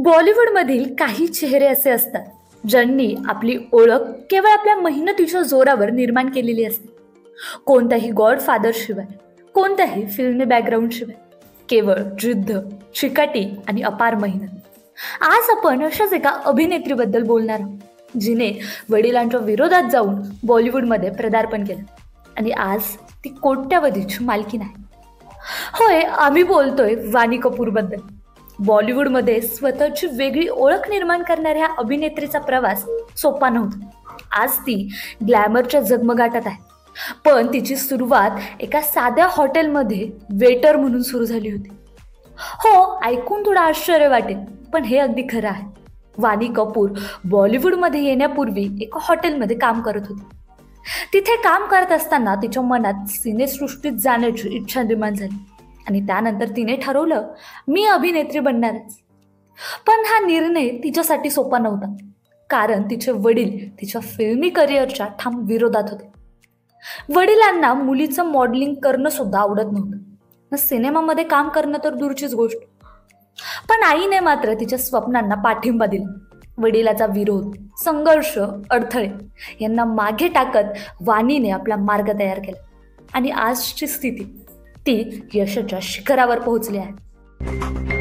बॉलिवूडमधील काही चेहरे असे असतात ज्यांनी आपली ओळख केवळ आपल्या मेहनतीच्या जोरावर निर्माण केलेली असते. कोणत्याही गॉडफादर शिवाय, कोणत्याही फिल्मी बॅकग्राऊंड शिवाय, केवळ जिद्द, चिकाटी आणि अपार मेहनत. आज आपण अशाच एका अभिनेत्रीबद्दल बोलणार आहोत जिने वडिलांच्या विरोधात जाऊन बॉलिवूडमध्ये पदार्पण केलं आणि आज ती कोट्यावधीची मालकीण आहे. होय, आम्ही बोलतोय वाणी कपूरबद्दल. बॉलिवूडमध्ये स्वतःची वेगळी ओळख निर्माण करणाऱ्या अभिनेत्रीचा प्रवास सोपा नव्हता. आज ती ग्लॅमरच्या झगमगाटात आहे, पण तिची सुरुवात एका साध्या हॉटेलमध्ये वेटर म्हणून सुरू झाली होती. हो, ऐकून थोडं आश्चर्य वाटेल, पण हे अगदी खरं आहे. वाणी कपूर बॉलिवूडमध्ये येण्यापूर्वी एका हॉटेलमध्ये काम करत होती. तिथे काम करत असताना तिच्या मनात सिनेसृष्टीत जाण्याची इच्छा निर्माण झाली आणि त्यानंतर तिने ठरवलं, मी अभिनेत्री बनणारच. पण हा निर्णय तिच्यासाठी सोपा नव्हता, कारण तिचे वडील तिच्या फिल्मी करिअरच्या ठाम विरोधात होते. वडिलांना मुलीचं मॉडेलिंग करणं सुद्धा आवडत नव्हतं, मग सिनेमामध्ये काम करणं तर दूरचीच गोष्ट. पण आईने मात्र तिच्या स्वप्नांना पाठिंबा दिला. वडिलाचा विरोध, संघर्ष, अडथळे यांना मागे टाकत वाणीने आपला मार्ग तयार केला आणि आजची स्थिती ती यशाच्या शिखरावर पोहोचली आहे.